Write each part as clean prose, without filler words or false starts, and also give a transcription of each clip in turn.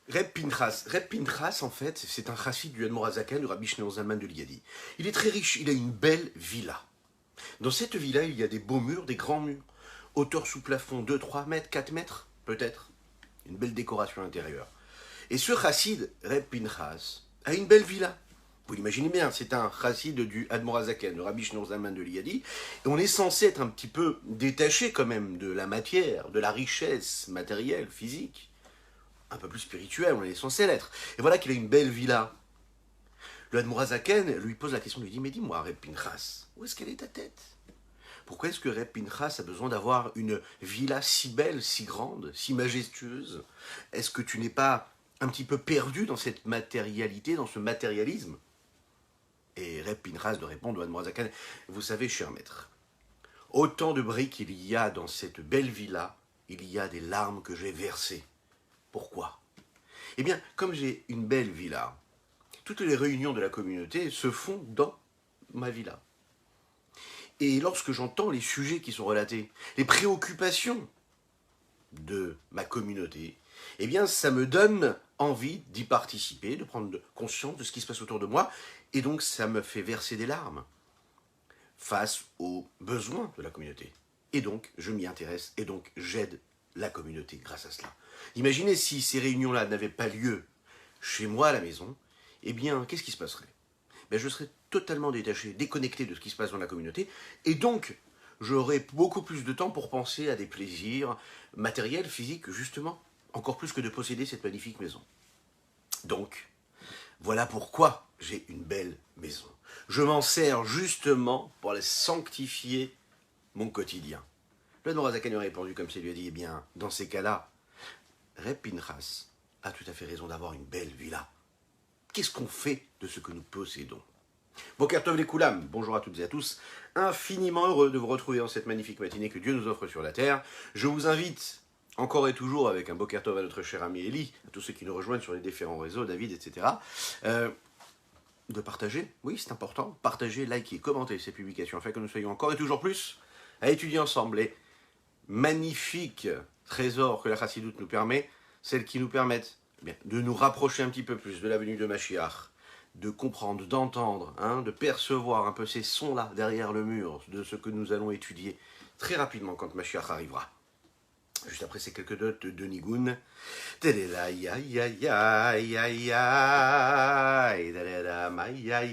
Reb Pinchas, en fait, c'est un chassid du Admorazaken, du Rabbi Shneur Zalman de Liadi. Il est très riche, il a une belle villa. Dans cette villa, il y a des beaux murs, des grands murs. Hauteur sous plafond 2, 3 mètres, 4 mètres, peut-être. Une belle décoration intérieure. Et ce chassid, Reb Pinchas, a une belle villa. Vous l'imaginez bien, c'est un chassid du Admorazaken, le Rabbi Shneur Zalman de Liadi. Et on est censé être un petit peu détaché quand même de la matière, de la richesse matérielle, physique. Un peu plus spirituel, on est censé l'être. Et voilà qu'il a une belle villa. Le Admorazaken lui pose la question, lui dit, mais dis-moi, Reb Pinchas, où est-ce qu'elle est ta tête? Pourquoi est-ce que Reb Pinchas a besoin d'avoir une villa si belle, si grande, si majestueuse? Est-ce que tu n'es pas un petit peu perdu dans cette matérialité, dans ce matérialisme? Et Reb Pinchas de répondre au Admorazaken, vous savez, cher maître, autant de briques il y a dans cette belle villa, il y a des larmes que j'ai versées. Pourquoi? Eh bien, comme j'ai une belle villa, toutes les réunions de la communauté se font dans ma villa. Et lorsque j'entends les sujets qui sont relatés, les préoccupations de ma communauté, eh bien, ça me donne envie d'y participer, de prendre conscience de ce qui se passe autour de moi, et donc ça me fait verser des larmes face aux besoins de la communauté. Et donc, je m'y intéresse, et donc j'aide la communauté grâce à cela. Imaginez si ces réunions-là n'avaient pas lieu chez moi à la maison, eh bien, qu'est-ce qui se passerait? Ben, je serais totalement détaché, déconnecté de ce qui se passe dans la communauté, et donc, j'aurais beaucoup plus de temps pour penser à des plaisirs matériels, physiques, justement, encore plus que de posséder cette magnifique maison. Donc, voilà pourquoi j'ai une belle maison. Je m'en sers justement pour sanctifier mon quotidien. Le Norazakan a répondu comme ça, lui a dit, eh bien, dans ces cas-là, Reb Pinchas a tout à fait raison d'avoir une belle villa. Qu'est-ce qu'on fait de ce que nous possédons? Boker Tov les Koulam, bonjour à toutes et à tous. Infiniment heureux de vous retrouver dans cette magnifique matinée que Dieu nous offre sur la terre. Je vous invite, encore et toujours avec un Boker Tov à notre cher ami Eli, à tous ceux qui nous rejoignent sur les différents réseaux, David, etc., de partager, oui c'est important, partager, liker, commenter ces publications afin que nous soyons encore et toujours plus à étudier ensemble les magnifiques trésors que la Chassidoute nous permet, celles qui nous permettent de nous rapprocher un petit peu plus de la venue de Mashiach, de comprendre, d'entendre, de percevoir un peu ces sons-là derrière le mur de ce que nous allons étudier très rapidement quand Mashiach arrivera. Juste après ces quelques notes de Nigun. Ay ay ay ay ay ay ay ay ay da da da da ay ay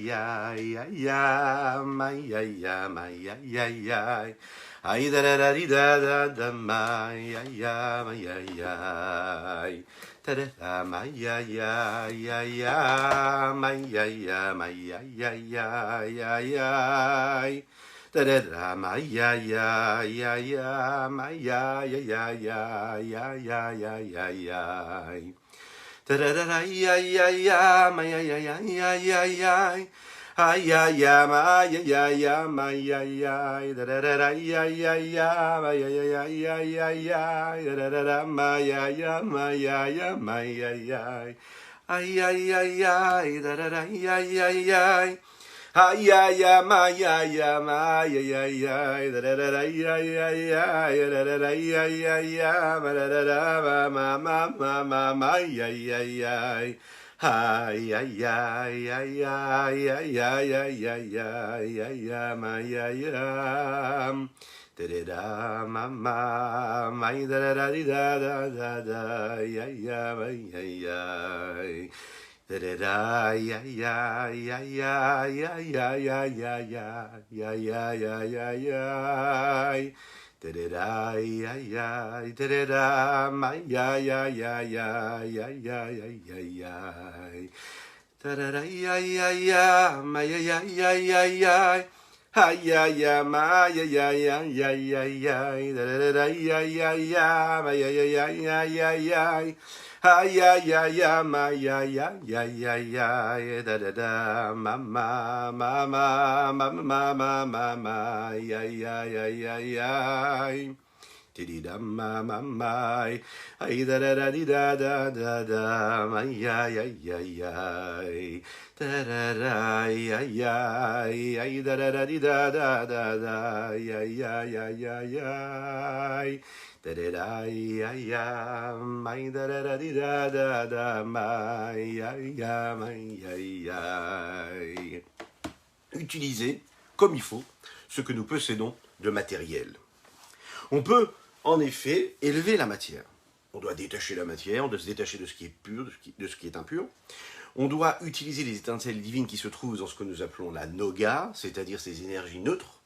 ay ay da da da ay ay ay ay da da da ma ma ma ma ma ay ay ay ay ay ay ay ay ay ay ay ay ay ay ay ma ay ay da da da ma ma ma da da da da da da ay ay ay ay ay da da da ya ya ya ya ya ya ya ya ya ya ya ya ya ya da da da ya ya da da da ma ya ya ya ya ya ya ya ya ya da da da ya ya ya ma ya ya ya ya ya ay ya ya ma ya ya ya ya ya ya da da da ya ya ya ma ya ya ya ya ya ya ay ay ay ay ma ya ya ya ya ya da da da ma ma ma ma ma ma ma ma ma ya ya ya ya ya Tididam ma ma mai, ay da da da di da da da da, ay ay ay ay ay, da da da ay ay ay, ay da da da di da da da da, ay ay ay ay ay ay, da da da ay ay ay, da da da di da da da, ay ay ay ay ay. Utiliser comme il faut ce que nous possédons de matériel. On peut en effet élever la matière. On doit détacher la matière, on doit se détacher de ce qui est pur, de ce qui est impur. On doit utiliser les étincelles divines qui se trouvent dans ce que nous appelons la noga, c'est-à-dire ces énergies neutres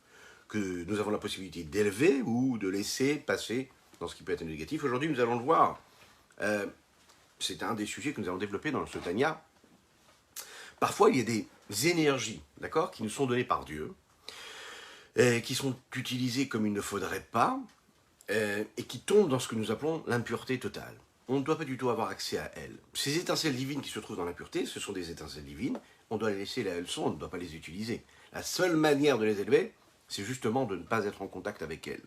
que nous avons la possibilité d'élever ou de laisser passer dans ce qui peut être négatif. Aujourd'hui, nous allons le voir. C'est un des sujets que nous allons développer dans ce Tanya. Parfois, il y a des énergies, d'accord, qui nous sont données par Dieu, qui sont utilisées comme il ne faudrait pas, et qui tombent dans ce que nous appelons l'impureté totale. On ne doit pas du tout avoir accès à elles. Ces étincelles divines qui se trouvent dans l'impureté, ce sont des étincelles divines, on doit les laisser là où elles sont, on ne doit pas les utiliser. La seule manière de les élever, c'est justement de ne pas être en contact avec elles.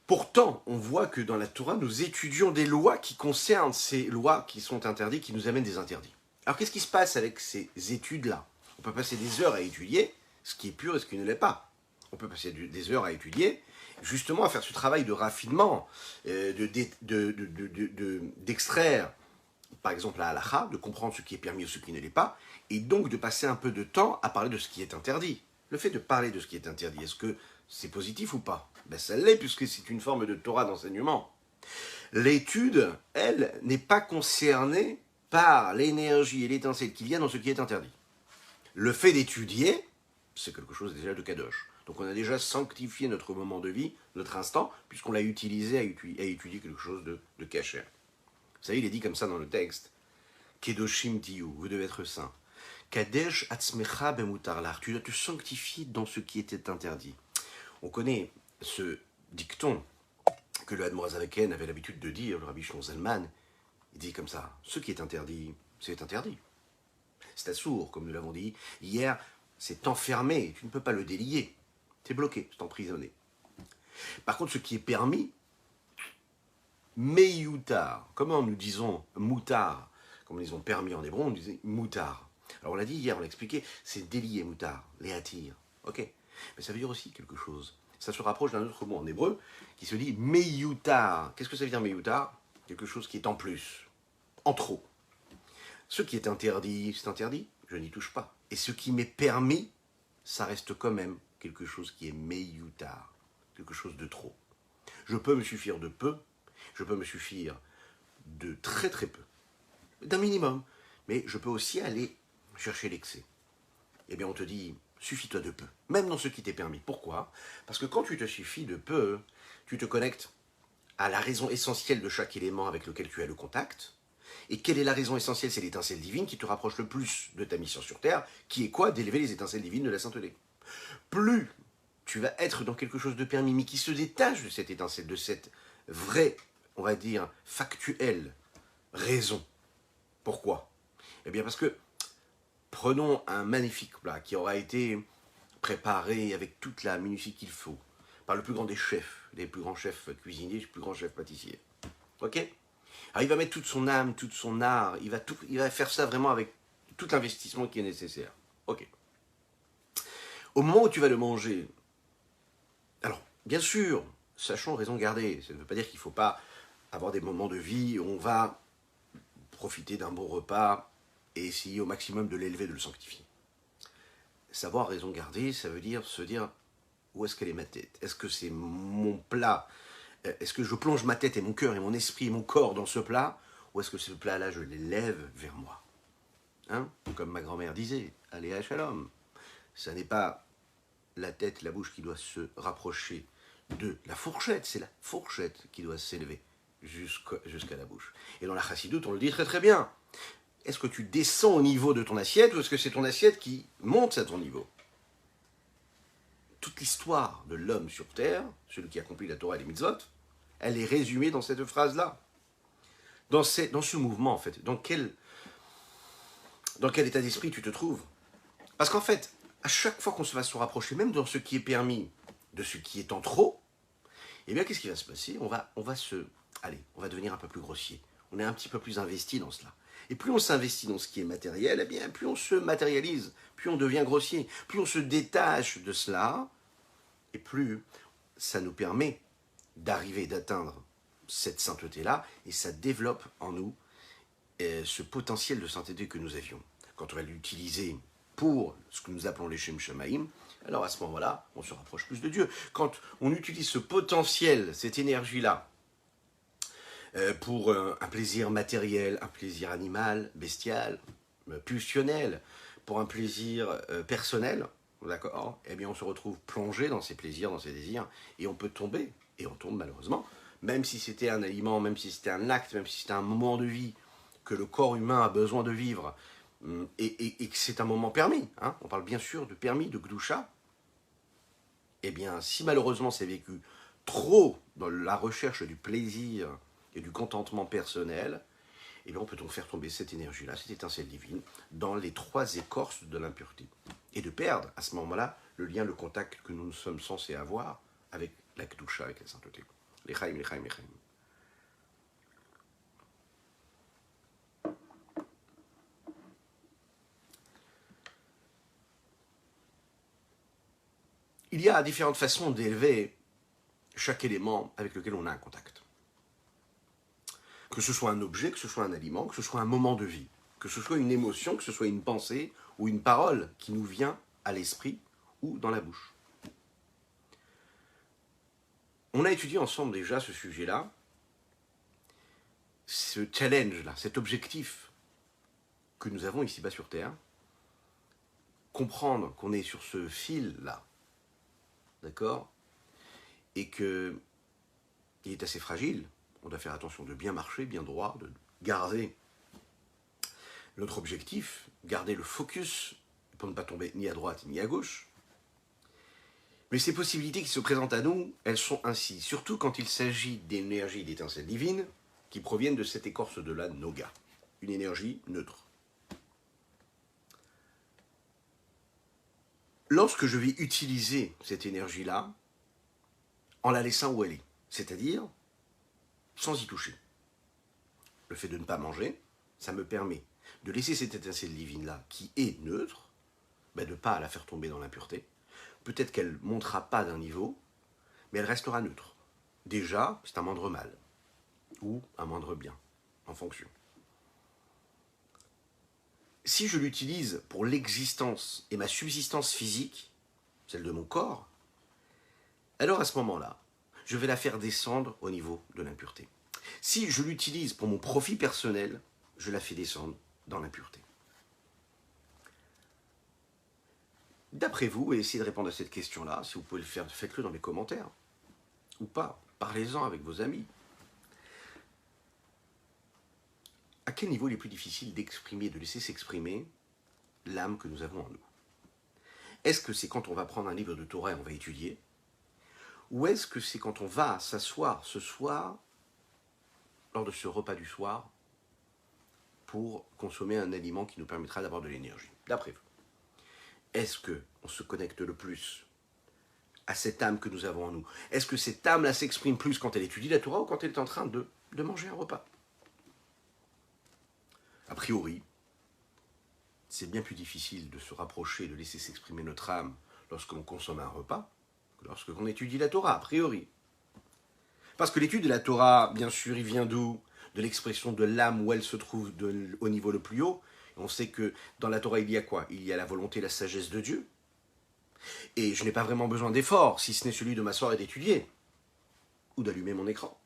Pourtant, on voit que dans la Torah, nous étudions des lois qui concernent ces lois qui sont interdites, qui nous amènent des interdits. Alors qu'est-ce qui se passe avec ces études-là? On peut passer des heures à étudier ce qui est pur et ce qui ne l'est pas. On peut passer des heures à étudier, justement à faire ce travail de raffinement, d'extraire, par exemple, la halakha, de comprendre ce qui est permis ou ce qui ne l'est pas, et donc de passer un peu de temps à parler de ce qui est interdit. Le fait de parler de ce qui est interdit, est-ce que c'est positif ou pas? Ben ça l'est, puisque c'est une forme de Torah d'enseignement. L'étude, elle, n'est pas concernée par l'énergie et l'étincelle qui viennent dans ce qui est interdit. Le fait d'étudier, c'est quelque chose déjà de kadosh. Donc on a déjà sanctifié notre moment de vie, notre instant, puisqu'on l'a utilisé à étudier quelque chose de kasher. Vous savez, il est dit comme ça dans le texte, Kedoshim tiyu, vous devez être saint. Kadesh atzmecha bemutarlar, tu dois te sanctifier dans ce qui était interdit. On connaît ce dicton que le Admor Azaken avait l'habitude de dire, le Rabbi Shlomo Zalman, il dit comme ça, ce qui est interdit, c'est interdit. C'est assourd, comme nous l'avons dit hier, c'est enfermé, tu ne peux pas le délier. C'est bloqué, c'est emprisonné. Par contre, ce qui est permis, meyutar, comment nous disons moutar, comme nous disons permis en hébreu, on disait moutar. Alors on l'a dit hier, on l'a expliqué, c'est délier moutar, les attir. Ok, mais ça veut dire aussi quelque chose. Ça se rapproche d'un autre mot en hébreu qui se dit meyutar. Qu'est-ce que ça veut dire meyutar? Quelque chose qui est en plus, en trop. Ce qui est interdit, c'est interdit, je n'y touche pas. Et ce qui m'est permis, ça reste quand même quelque chose qui est meyutar, quelque chose de trop. Je peux me suffire de peu, je peux me suffire de très très peu, d'un minimum, mais je peux aussi aller chercher l'excès. Eh bien on te dit, suffis-toi de peu, même dans ce qui t'est permis. Pourquoi? Parce que quand tu te suffis de peu, tu te connectes à la raison essentielle de chaque élément avec lequel tu as le contact. Et quelle est la raison essentielle? C'est l'étincelle divine qui te rapproche le plus de ta mission sur Terre, qui est quoi? D'élever les étincelles divines de la sainteté. Plus tu vas être dans quelque chose de permis, mais qui se détache de cette étincelle, de cette vraie, on va dire, factuelle raison. Pourquoi? Eh bien parce que, prenons un magnifique plat qui aura été préparé avec toute la minutie qu'il faut, par le plus grand des chefs, les plus grands chefs cuisiniers, les plus grands chefs pâtissiers. Ok? Alors il va mettre toute son âme, tout son art, il va faire ça vraiment avec tout l'investissement qui est nécessaire. Ok. Au moment où tu vas le manger, alors bien sûr, sachons raison garder, ça ne veut pas dire qu'il ne faut pas avoir des moments de vie où on va profiter d'un bon repas et essayer au maximum de l'élever, de le sanctifier. Savoir raison garder, ça veut dire se dire où est-ce qu'elle est ma tête? Est-ce que c'est mon plat? Est-ce que je plonge ma tête et mon cœur et mon esprit et mon corps dans ce plat? Ou est-ce que ce plat-là, je l'élève vers moi? Hein? Comme ma grand-mère disait, allez à Shalom. Ça n'est pas la tête, la bouche qui doit se rapprocher de la fourchette, c'est la fourchette qui doit s'élever jusqu'à la bouche. Et dans la chassidoute, on le dit très très bien. Est-ce que tu descends au niveau de ton assiette ou est-ce que c'est ton assiette qui monte à ton niveau? Toute l'histoire de l'homme sur terre, celui qui accomplit la Torah et les mitzvot, elle est résumée dans cette phrase-là. Dans ce mouvement, en fait. Dans quel état d'esprit tu te trouves? Parce qu'en fait, à chaque fois qu'on se va se rapprocher, même dans ce qui est permis, de ce qui est en trop, Eh bien, qu'est-ce qui va se passer? On va devenir un peu plus grossier. On est un petit peu plus investi dans cela. Et plus on s'investit dans ce qui est matériel, eh bien, plus on se matérialise, plus on devient grossier, plus on se détache de cela, et plus ça nous permet d'arriver, d'atteindre cette sainteté-là, et ça développe en nous ce potentiel de sainteté que nous avions. Quand on va l'utiliser pour ce que nous appelons les Shem Shamaim, alors à ce moment-là, on se rapproche plus de Dieu. Quand on utilise ce potentiel, cette énergie-là, pour un plaisir matériel, un plaisir animal, bestial, pulsionnel, pour un plaisir personnel, d'accord, eh bien on se retrouve plongé dans ces plaisirs, dans ces désirs, et on peut tomber, et on tombe malheureusement, même si c'était un aliment, même si c'était un acte, même si c'était un moment de vie que le corps humain a besoin de vivre, et que c'est un moment permis, hein, on parle bien sûr de permis, de Gdusha, eh bien si malheureusement c'est vécu trop dans la recherche du plaisir et du contentement personnel, eh bien on peut donc faire tomber cette énergie-là, cette étincelle divine, dans les 3 écorces de l'impureté. Et de perdre, à ce moment-là, le lien, le contact que nous sommes censés avoir avec la Kedusha, avec la sainteté. L'Echaim, l'Echaim, l'Echaim. Il y a différentes façons d'élever chaque élément avec lequel on a un contact. Que ce soit un objet, que ce soit un aliment, que ce soit un moment de vie, que ce soit une émotion, que ce soit une pensée ou une parole qui nous vient à l'esprit ou dans la bouche. On a étudié ensemble déjà ce sujet-là, ce challenge-là, cet objectif que nous avons ici-bas sur Terre, comprendre qu'on est sur ce fil-là, d'accord, et qu'il est assez fragile, on doit faire attention de bien marcher, bien droit, de garder notre objectif, garder le focus pour ne pas tomber ni à droite ni à gauche. Mais ces possibilités qui se présentent à nous, elles sont ainsi, surtout quand il s'agit d'énergie d'étincelles divines qui proviennent de cette écorce de la Noga, une énergie neutre. Lorsque je vais utiliser cette énergie-là, en la laissant où elle est, c'est-à-dire sans y toucher. Le fait de ne pas manger, ça me permet de laisser cette étincelle divine-là, qui est neutre, de ne pas la faire tomber dans l'impureté. Peut-être qu'elle ne montera pas d'un niveau, mais elle restera neutre. Déjà, c'est un moindre mal, ou un moindre bien, en fonction. Si je l'utilise pour l'existence et ma subsistance physique, celle de mon corps, alors à ce moment-là, je vais la faire descendre au niveau de l'impureté. Si je l'utilise pour mon profit personnel, je la fais descendre dans l'impureté. D'après vous, et essayez de répondre à cette question-là, si vous pouvez le faire, faites-le dans les commentaires, ou pas, parlez-en avec vos amis. À quel niveau il est plus difficile d'exprimer, de laisser s'exprimer l'âme que nous avons en nous? Est-ce que c'est quand on va prendre un livre de Torah et on va étudier? Ou est-ce que c'est quand on va s'asseoir ce soir, lors de ce repas du soir, pour consommer un aliment qui nous permettra d'avoir de l'énergie? D'après vous, est-ce qu'on se connecte le plus à cette âme que nous avons en nous? Est-ce que cette âme-là s'exprime plus quand elle étudie la Torah ou quand elle est en train de manger un repas? A priori, c'est bien plus difficile de se rapprocher, de laisser s'exprimer notre âme lorsque l'on consomme un repas que lorsque l'on étudie la Torah, a priori. Parce que l'étude de la Torah, bien sûr, il vient d'où? De l'expression de l'âme où elle se trouve au niveau le plus haut. On sait que dans la Torah, il y a quoi? Il y a la volonté et la sagesse de Dieu. Et je n'ai pas vraiment besoin d'effort, si ce n'est celui de m'asseoir et d'étudier, ou d'allumer mon écran.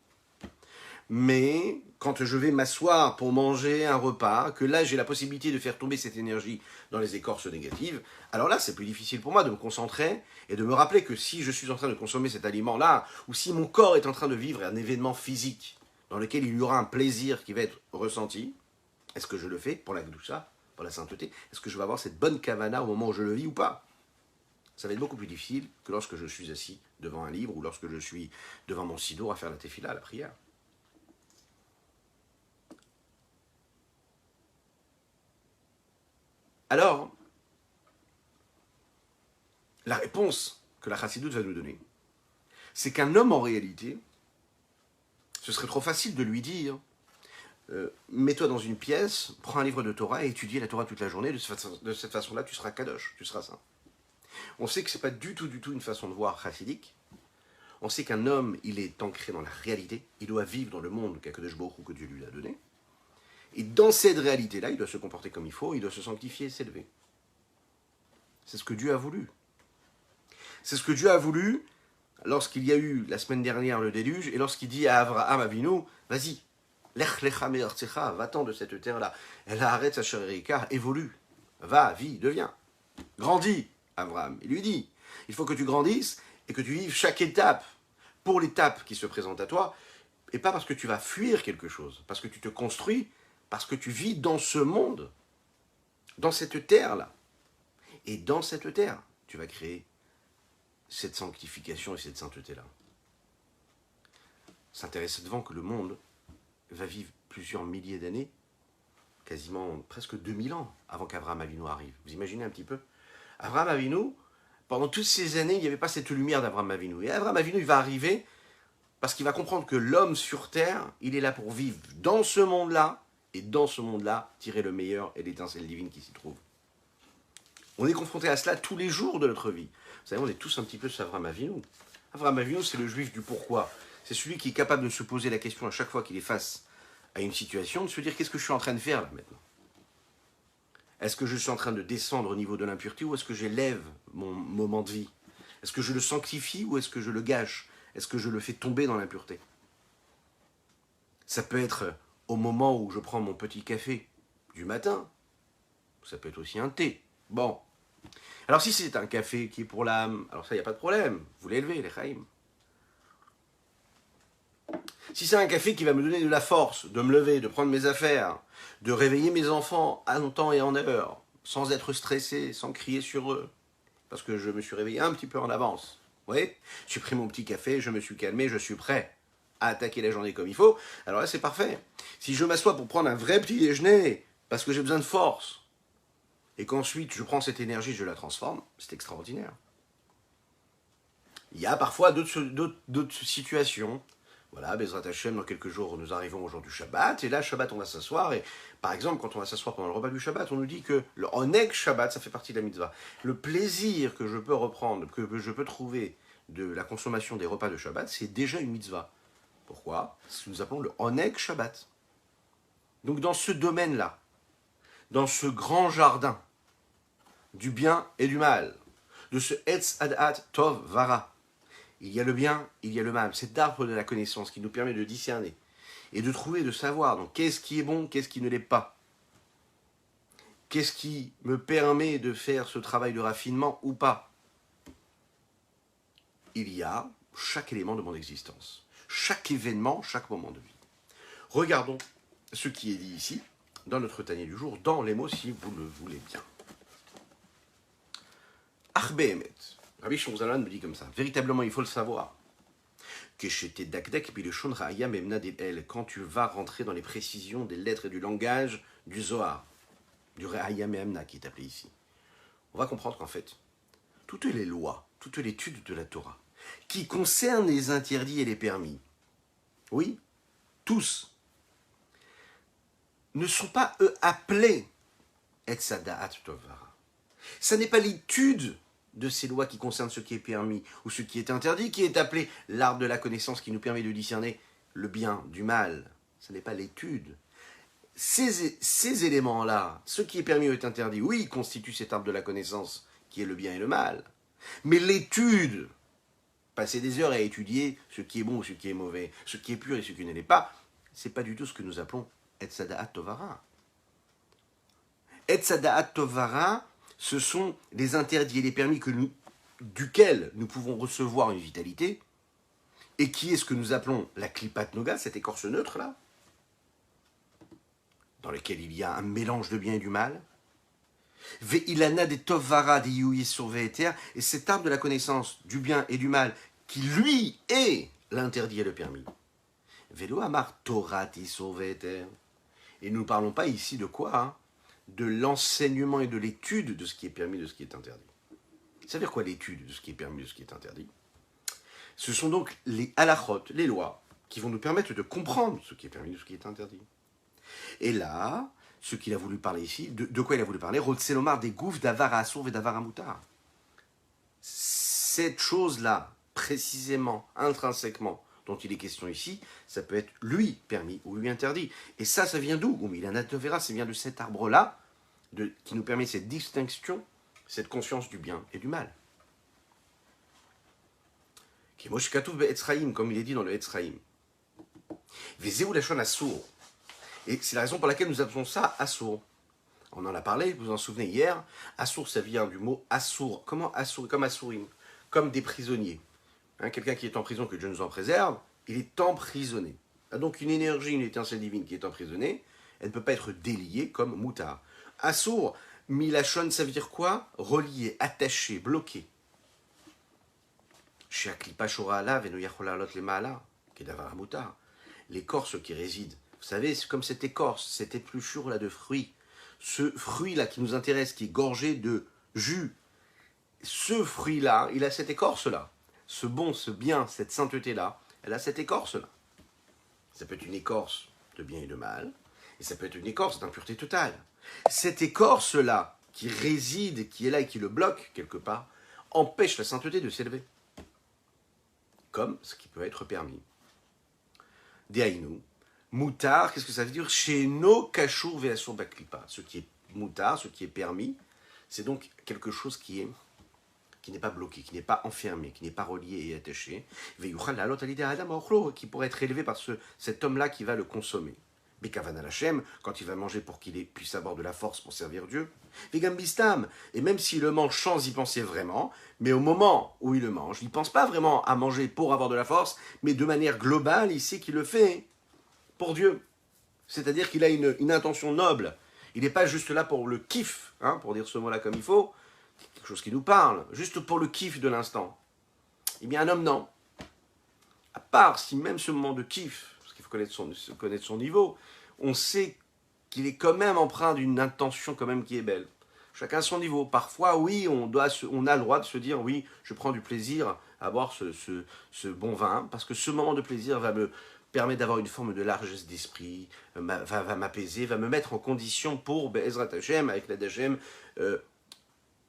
Mais quand je vais m'asseoir pour manger un repas, que là j'ai la possibilité de faire tomber cette énergie dans les écorces négatives, alors là c'est plus difficile pour moi de me concentrer et de me rappeler que si je suis en train de consommer cet aliment-là, ou si mon corps est en train de vivre un événement physique dans lequel il y aura un plaisir qui va être ressenti, est-ce que je le fais pour la Gdusha, pour la sainteté? Est-ce que je vais avoir cette bonne kavana au moment où je le vis ou pas? Ça va être beaucoup plus difficile que lorsque je suis assis devant un livre ou lorsque je suis devant mon siddur à faire la tefila, la prière. Alors, la réponse que la chassidoute va nous donner, c'est qu'un homme en réalité, ce serait trop facile de lui dire mets-toi dans une pièce, prends un livre de Torah et étudie la Torah toute la journée, de cette façon-là tu seras kadosh, tu seras saint. On sait que ce n'est pas du tout une façon de voir chassidique. On sait qu'un homme, il est ancré dans la réalité, il doit vivre dans le monde qu'Akadosh Baruch Hu, que Dieu lui a donné. Et dans cette réalité-là, il doit se comporter comme il faut, il doit se sanctifier et s'élever. C'est ce que Dieu a voulu. C'est ce que Dieu a voulu lorsqu'il y a eu la semaine dernière le déluge et lorsqu'il dit à Abraham Avinu, vas-y, lech lecha me'artzecha, va-t'en de cette terre-là. Elle a arrêté sa chérika, évolue, va, vis, deviens, grandis, Abraham. Il lui dit, il faut que tu grandisses et que tu vives chaque étape pour l'étape qui se présente à toi, et pas parce que tu vas fuir quelque chose, parce que tu te construis, parce que tu vis dans ce monde, dans cette terre-là. Et dans cette terre, tu vas créer cette sanctification et cette sainteté-là. C'est intéressant que le monde va vivre plusieurs milliers d'années, quasiment presque 2000 ans, avant qu'Abraham Avinu arrive. Vous imaginez un petit peu? Abraham Avinu, pendant toutes ces années, il n'y avait pas cette lumière d'Abraham Avinu. Et Abraham Avinu, il va arriver parce qu'il va comprendre que l'homme sur terre, il est là pour vivre dans ce monde-là, et dans ce monde-là, tirer le meilleur et l'étincelle divine qui s'y trouve. On est confronté à cela tous les jours de notre vie. Vous savez, on est tous un petit peu sur Abraham Avinu. Abraham Avinu, c'est le juif du pourquoi. C'est celui qui est capable de se poser la question à chaque fois qu'il est face à une situation, de se dire qu'est-ce que je suis en train de faire là maintenant? Est-ce que je suis en train de descendre au niveau de l'impureté ou est-ce que j'élève mon moment de vie? Est-ce que je le sanctifie ou est-ce que je le gâche? Est-ce que je le fais tomber dans l'impureté? Ça peut être au moment où je prends mon petit café du matin. Ça peut être aussi un thé. Bon. Alors si c'est un café qui est pour l'âme, alors ça, il n'y a pas de problème. Vous l'élevez, les chaïm. Si c'est un café qui va me donner de la force, de me lever, de prendre mes affaires, de réveiller mes enfants en temps et en heure, sans être stressé, sans crier sur eux, parce que je me suis réveillé un petit peu en avance. Vous voyez? J'ai pris mon petit café, je me suis calmé, je suis prêt à attaquer la journée comme il faut. Alors là, c'est parfait. Si je m'assois pour prendre un vrai petit déjeuner, parce que j'ai besoin de force, et qu'ensuite je prends cette énergie, je la transforme, c'est extraordinaire. Il y a parfois d'autres situations. Voilà, Bezrat Hashem, dans quelques jours, nous arrivons au jour du Shabbat, et là, Shabbat, on va s'asseoir, et par exemple, quand on va s'asseoir pendant le repas du Shabbat, on nous dit que le Oneg Shabbat, ça fait partie de la mitzvah. Le plaisir que je peux reprendre, que je peux trouver de la consommation des repas de Shabbat, c'est déjà une mitzvah. Pourquoi? C'est ce que nous appelons le Oneg Shabbat. Donc dans ce domaine-là, dans ce grand jardin du bien et du mal, de ce Etz Adat Tov Vara, il y a le bien, il y a le mal. Cet arbre de la connaissance qui nous permet de discerner et de trouver, de savoir donc qu'est-ce qui est bon, qu'est-ce qui ne l'est pas. Qu'est-ce qui me permet de faire ce travail de raffinement ou pas. Il y a chaque élément de mon existence, chaque événement, chaque moment de vie. Regardons ce qui est dit ici, dans notre Tanya du jour, dans les mots si vous le voulez bien. Arbehemet. Rabbi Shimon Zalman me dit comme ça. Véritablement, il faut le savoir. Quand tu vas rentrer dans les précisions des lettres et du langage du Zohar, du Re'aya Me'amna qui est appelé ici, on va comprendre qu'en fait, toutes les lois, toute l'étude de la Torah, qui concernent les interdits et les permis, oui, tous, ne sont pas, eux, appelés Etzada'at Tovara. Ça n'est pas l'étude de ces lois qui concernent ce qui est permis ou ce qui est interdit, qui est appelé l'arbre de la connaissance qui nous permet de discerner le bien du mal. Ce n'est pas l'étude. Ces éléments-là, ce qui est permis ou est interdit, oui, constituent cet arbre de la connaissance qui est le bien et le mal. Mais l'étude, passer des heures à étudier ce qui est bon ou ce qui est mauvais, ce qui est pur et ce qui ne l'est pas, c'est pas du tout ce que nous appelons Etzada'at Tovara. Etzada'at Tovara, ce sont les interdits et les permis duquel nous pouvons recevoir une vitalité, et qui est ce que nous appelons la Klipat Noga, cette écorce neutre-là, dans lequel il y a un mélange de bien et du mal. Ve'ilana de Tovara de Yuyi Surveeter, et cet arbre de la connaissance du bien et du mal, qui lui est l'interdit et le permis. Velo Amar Torah de Surveeter. Et nous ne parlons pas ici de quoi, hein? De l'enseignement et de l'étude de ce qui est permis, de ce qui est interdit. Ça veut dire quoi l'étude de ce qui est permis, de ce qui est interdit? Ce sont donc les halachot, les lois, qui vont nous permettre de comprendre ce qui est permis et ce qui est interdit. Et là, ce qu'il a voulu parler ici, de quoi il a voulu parler, Rotselomar des gouffres d'avar à assour et d'avar à moutar. Cette chose-là, précisément, intrinsèquement, dont il est question ici, ça peut être lui permis ou lui interdit. Et ça vient d'où? Il a natovera, ça vient de cet arbre-là, qui nous permet cette distinction, cette conscience du bien et du mal. Comme il est dit dans le Etzraïm. Vezeu lachon assour. Et c'est la raison pour laquelle nous appelons ça assour. On en a parlé, vous vous en souvenez hier. Assour, ça vient du mot assour. Comment assour? Comme assourim, comme des prisonniers. Quelqu'un qui est en prison, que Dieu nous en préserve, il est emprisonné. Donc une énergie, une étincelle divine qui est emprisonnée, elle ne peut pas être déliée comme moutar. Assour, milachon, ça veut dire quoi? Relié, attaché, bloqué. Chez Aklipa Shora Ala, Venoyachola Lot Lemaala, Kedavar Moutar. L'écorce qui réside, vous savez, c'est comme cette écorce, cette épluchure là de fruits. Ce fruit-là qui nous intéresse, qui est gorgé de jus, ce fruit-là, il a cette écorce-là. Ce bon, ce bien, cette sainteté-là, elle a cette écorce-là. Ça peut être une écorce de bien et de mal, et ça peut être une écorce d'impureté totale. Cette écorce-là, qui réside, qui est là et qui le bloque, quelque part, empêche la sainteté de s'élever. Comme ce qui peut être permis. Dehaïnou. Moutar, qu'est-ce que ça veut dire? Chez nos kachour ve'asur baklipa. Ce qui est moutar, ce qui est permis, c'est donc quelque chose qui n'est pas bloqué, qui n'est pas enfermé, qui n'est pas relié et attaché. Qui pourrait être élevé par cet homme-là qui va le consommer. Bekavan al-Hashem, quand il va manger pour qu'il puisse avoir de la force pour servir Dieu. Vegambistam, et même s'il le mange sans y penser vraiment, mais au moment où il le mange, il ne pense pas vraiment à manger pour avoir de la force, mais de manière globale, il sait qu'il le fait pour Dieu. C'est-à-dire qu'il a une intention noble. Il n'est pas juste là pour le kiff, pour dire ce mot-là comme il faut, quelque chose qui nous parle, juste pour le kiff de l'instant. Eh bien, un homme, non. À part si même ce moment de kiff, parce qu'il faut connaître son niveau, on sait qu'il est quand même empreint d'une intention quand même qui est belle. Chacun à son niveau. Parfois, oui, on a le droit de se dire, oui, je prends du plaisir à boire ce bon vin, parce que ce moment de plaisir va me permettre d'avoir une forme de largesse d'esprit, va m'apaiser, va me mettre en condition pour, Ezrat Hashem, avec l'aide Hashem,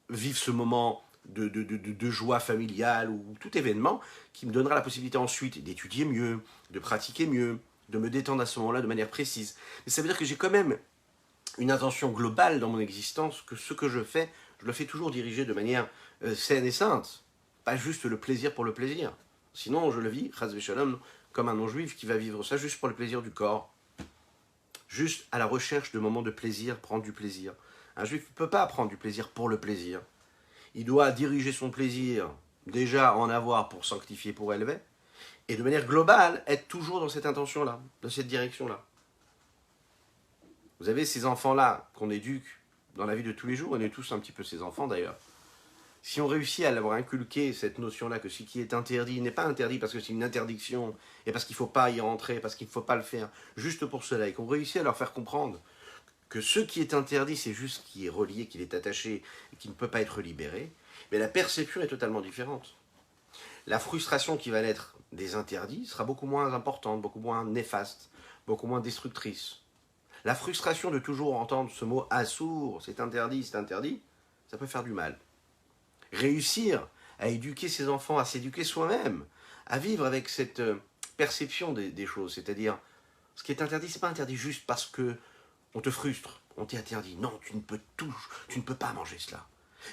vivre ce moment de joie familiale ou tout événement qui me donnera la possibilité ensuite d'étudier mieux, de pratiquer mieux, de me détendre à ce moment-là de manière précise. Mais ça veut dire que j'ai quand même une intention globale dans mon existence, que ce que je le fais toujours dirigé de manière saine et sainte, pas juste le plaisir pour le plaisir. Sinon, je le vis, chas v'shalom, comme un non-juif qui va vivre ça juste pour le plaisir du corps, juste à la recherche de moments de plaisir, prendre du plaisir. Un juif ne peut pas prendre du plaisir pour le plaisir. Il doit diriger son plaisir, déjà en avoir pour sanctifier, pour élever, et de manière globale, être toujours dans cette intention-là, dans cette direction-là. Vous avez ces enfants-là qu'on éduque dans la vie de tous les jours, on est tous un petit peu ces enfants d'ailleurs. Si on réussit à leur inculquer cette notion-là que ce qui est interdit n'est pas interdit parce que c'est une interdiction, et parce qu'il ne faut pas y rentrer, parce qu'il ne faut pas le faire, juste pour cela, et qu'on réussit à leur faire comprendre que ce qui est interdit, c'est juste ce qui est relié, qu'il est attaché, et qui ne peut pas être libéré, mais la perception est totalement différente. La frustration qui va naître des interdits sera beaucoup moins importante, beaucoup moins néfaste, beaucoup moins destructrice. La frustration de toujours entendre ce mot « assour », c'est interdit, ça peut faire du mal. Réussir à éduquer ses enfants, à s'éduquer soi-même, à vivre avec cette perception des choses, c'est-à-dire, ce qui est interdit, c'est pas interdit juste parce que on te frustre, on t'interdit. Non, tu ne peux pas manger cela.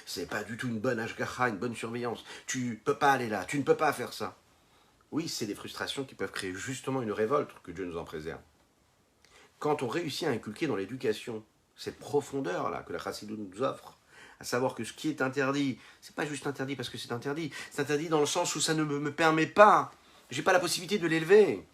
C'est pas du tout une bonne hashgacha, une bonne surveillance. Tu peux pas aller là, tu ne peux pas faire ça. Oui, c'est des frustrations qui peuvent créer justement une révolte, que Dieu nous en préserve. Quand on réussit à inculquer dans l'éducation cette profondeur-là que la Chassidut nous offre, à savoir que ce qui est interdit, c'est pas juste interdit parce que c'est interdit dans le sens où ça ne me permet pas, j'ai pas la possibilité de l'élever.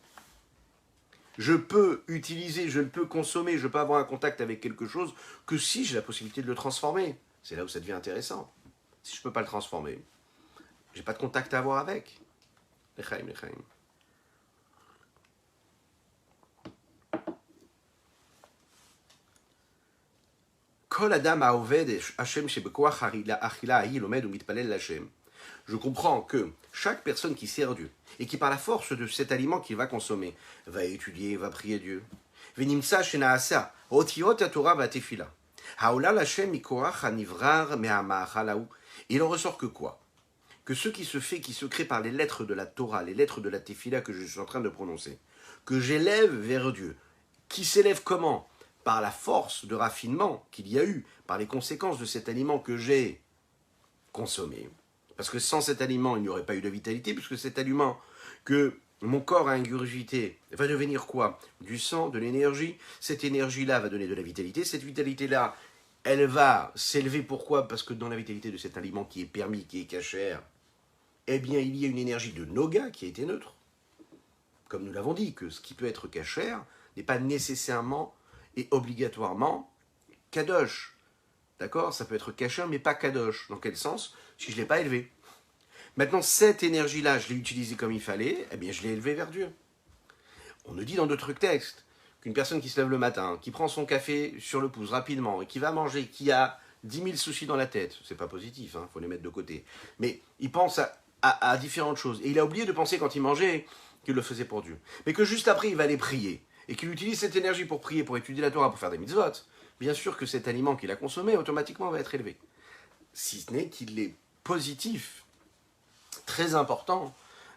Je peux utiliser, je ne peux consommer, je peux avoir un contact avec quelque chose que si j'ai la possibilité de le transformer. C'est là où ça devient intéressant. Si je ne peux pas le transformer, je n'ai pas de contact à avoir avec. Lechaim. Kol adam haoved Hashem shebekoach achila ahi lomed umitpalel Hashem. Je comprends que chaque personne qui sert Dieu, et qui par la force de cet aliment qu'il va consommer, va étudier, va prier Dieu. Venimsa shenaasa, otiot Torah va tefila. Haola Hashem mikorach hanivrar me'amachalaou. Il en ressort que quoi? Que ce qui se fait, qui se crée par les lettres de la Torah, les lettres de la tefila que je suis en train de prononcer, que j'élève vers Dieu, qui s'élève comment? Par la force de raffinement qu'il y a eu, par les conséquences de cet aliment que j'ai consommé. Parce que sans cet aliment, il n'y aurait pas eu de vitalité, puisque cet aliment que mon corps a ingurgité va devenir quoi? Du sang, de l'énergie. Cette énergie-là va donner de la vitalité. Cette vitalité-là, elle va s'élever. Pourquoi? Parce que dans la vitalité de cet aliment qui est permis, qui est cachère, eh bien, il y a une énergie de noga qui a été neutre. Comme nous l'avons dit, que ce qui peut être cachère n'est pas nécessairement et obligatoirement kadosh. D'accord? Ça peut être cachère, mais pas kadosh. Dans quel sens? Si je ne l'ai pas élevé. Maintenant, cette énergie-là, je l'ai utilisée comme il fallait, eh bien, je l'ai élevée vers Dieu. On nous dit dans d'autres textes qu'une personne qui se lève le matin, qui prend son café sur le pouce rapidement, et qui va manger, qui a 10 000 soucis dans la tête, c'est pas positif, il faut les mettre de côté, mais il pense à différentes choses. Et il a oublié de penser quand il mangeait qu'il le faisait pour Dieu. Mais que juste après, il va aller prier, et qu'il utilise cette énergie pour prier, pour étudier la Torah, pour faire des mitzvot, bien sûr que cet aliment qu'il a consommé, automatiquement, va être élevé. Si ce n'est qu'il est positif, très important,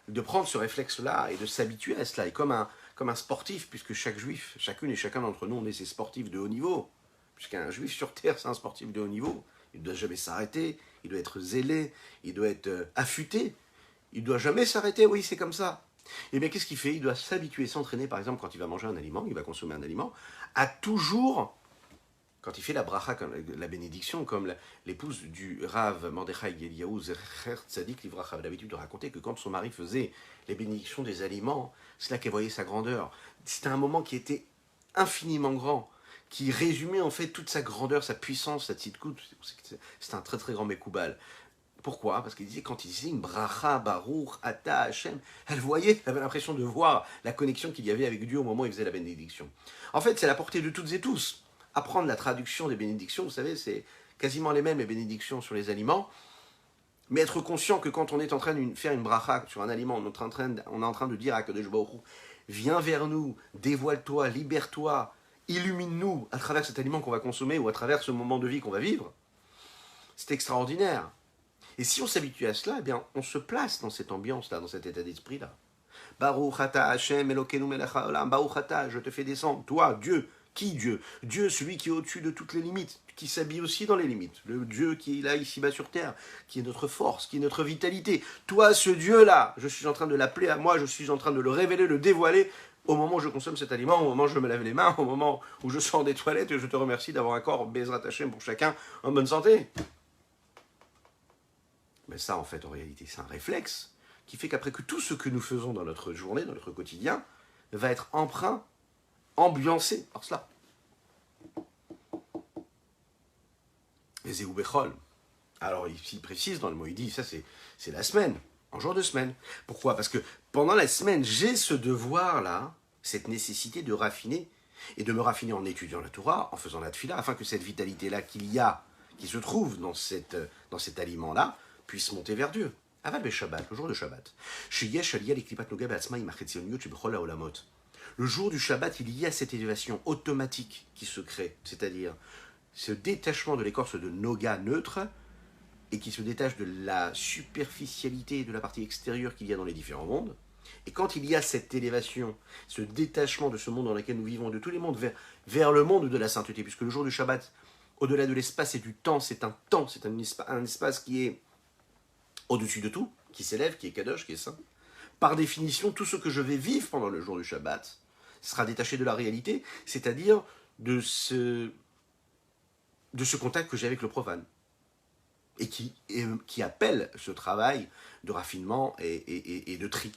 de prendre ce réflexe-là et de s'habituer à cela. Et comme un sportif, puisque chaque juif, chacune et chacun d'entre nous, on est ces sportifs de haut niveau, puisqu'un juif sur terre, c'est un sportif de haut niveau, il ne doit jamais s'arrêter, il doit être zélé, il doit être affûté, il ne doit jamais s'arrêter, oui, c'est comme ça. Et bien, qu'est-ce qu'il fait? Il doit s'habituer, s'entraîner, par exemple, quand il va manger un aliment, il va consommer un aliment, à toujours... Quand il fait la bracha, la bénédiction, comme l'épouse du Rav Mordechai Eliyahu Zecher Tzadik Livracha avait l'habitude de raconter que quand son mari faisait les bénédictions des aliments, c'est là qu'elle voyait sa grandeur. C'était un moment qui était infiniment grand, qui résumait en fait toute sa grandeur, sa puissance, sa tzidkout. C'était un très très grand Mekoubal. Pourquoi? Parce qu'il disait, quand il disait une bracha, baruch, ata, Hashem, elle voyait, elle avait l'impression de voir la connexion qu'il y avait avec Dieu au moment où il faisait la bénédiction. En fait, c'est à la portée de toutes et tous. Apprendre la traduction des bénédictions, vous savez, c'est quasiment les mêmes, les bénédictions sur les aliments, mais être conscient que quand on est en train de faire une bracha sur un aliment, on est en train de dire à Kadosh Baruch Hu, viens vers nous, dévoile-toi, libère-toi, illumine-nous à travers cet aliment qu'on va consommer ou à travers ce moment de vie qu'on va vivre, c'est extraordinaire. Et si on s'habitue à cela, eh bien, on se place dans cette ambiance-là, dans cet état d'esprit-là. Baruch ata Hashem Elokeinu melech haolam, Baruch ata, je te fais descendre, toi, Dieu. Qui Dieu? Dieu, celui qui est au-dessus de toutes les limites, qui s'habille aussi dans les limites. Le Dieu qui est là, ici-bas sur terre, qui est notre force, qui est notre vitalité. Toi, ce Dieu-là, je suis en train de l'appeler à moi, je suis en train de le révéler, le dévoiler, au moment où je consomme cet aliment, au moment où je me lave les mains, au moment où je sors des toilettes, et je te remercie d'avoir un corps Bezrat Hashem pour chacun en bonne santé. Mais ça, en fait, en réalité, c'est un réflexe qui fait qu'après que tout ce que nous faisons dans notre journée, dans notre quotidien, va être empreint, ambiancé par cela. Et Zéoubechol. Alors, il précise dans le mot, il dit, ça c'est la semaine, en jour de semaine. Pourquoi? Parce que pendant la semaine, j'ai ce devoir-là, cette nécessité de raffiner, et de me raffiner en étudiant la Torah, en faisant la tefila, afin que cette vitalité-là qu'il y a, qui se trouve dans cet aliment-là, puisse monter vers Dieu. Aval be Shabbat, le jour de Shabbat. Le jour du Shabbat, il y a cette élévation automatique qui se crée, c'est-à-dire ce détachement de l'écorce de Noga neutre et qui se détache de la superficialité de la partie extérieure qu'il y a dans les différents mondes. Et quand il y a cette élévation, ce détachement de ce monde dans lequel nous vivons, de tous les mondes, vers le monde de la sainteté, puisque le jour du Shabbat, au-delà de l'espace et du temps, c'est un espace qui est au-dessus de tout, qui s'élève, qui est kadosh, qui est saint. Par définition, tout ce que je vais vivre pendant le jour du Shabbat sera détaché de la réalité, c'est-à-dire de ce contact que j'ai avec le profane, et qui appelle ce travail de raffinement et de tri.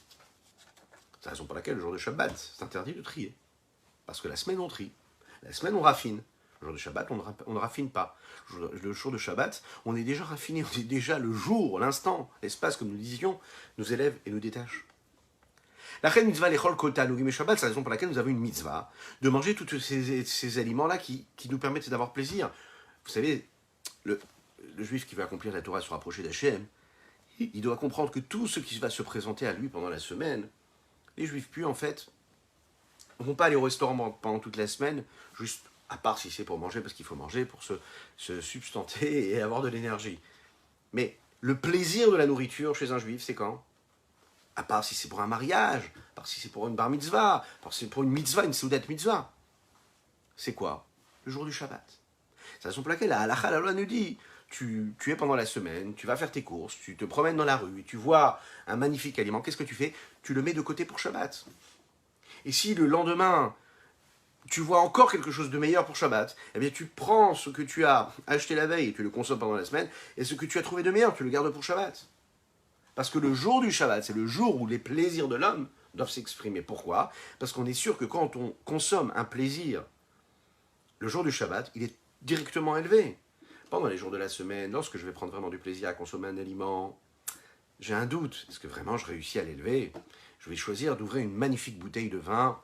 C'est la raison pour laquelle le jour de Shabbat, c'est interdit de trier. Parce que la semaine, on trie. La semaine, on raffine. Le jour de Shabbat, on ne raffine pas. Le jour de Shabbat, on est déjà raffiné, on est déjà le jour, l'instant, l'espace, comme nous disions, nous élève et nous détache. La reine mitzvah lechol kol ta'anugim Shabbat, c'est la raison pour laquelle nous avons une mitzvah de manger tous ces aliments-là qui nous permettent d'avoir plaisir. Vous savez, le juif qui veut accomplir la Torah, se rapprocher d'Hachem, il doit comprendre que tout ce qui va se présenter à lui pendant la semaine, les juifs pieux, en fait, ne vont pas aller au restaurant pendant toute la semaine, juste à part si c'est pour manger, parce qu'il faut manger pour se substanter et avoir de l'énergie. Mais le plaisir de la nourriture chez un juif, c'est quand? À part si c'est pour un mariage, à part si c'est pour une bar mitzvah, à part si c'est pour une mitzvah, une soudat mitzvah. C'est quoi? Le jour du Shabbat. C'est la raison pour laquelle la halakha, la loi nous dit, tu es pendant la semaine, tu vas faire tes courses, tu te promènes dans la rue, tu vois un magnifique aliment, qu'est-ce que tu fais? Tu le mets de côté pour Shabbat. Et si le lendemain, tu vois encore quelque chose de meilleur pour Shabbat, eh bien tu prends ce que tu as acheté la veille et tu le consommes pendant la semaine, et ce que tu as trouvé de meilleur, tu le gardes pour Shabbat. Parce que le jour du Shabbat, c'est le jour où les plaisirs de l'homme doivent s'exprimer. Pourquoi? Parce qu'on est sûr que quand on consomme un plaisir, le jour du Shabbat, il est directement élevé. Pendant les jours de la semaine, lorsque je vais prendre vraiment du plaisir à consommer un aliment, j'ai un doute. Est-ce que vraiment je réussis à l'élever? Je vais choisir d'ouvrir une magnifique bouteille de vin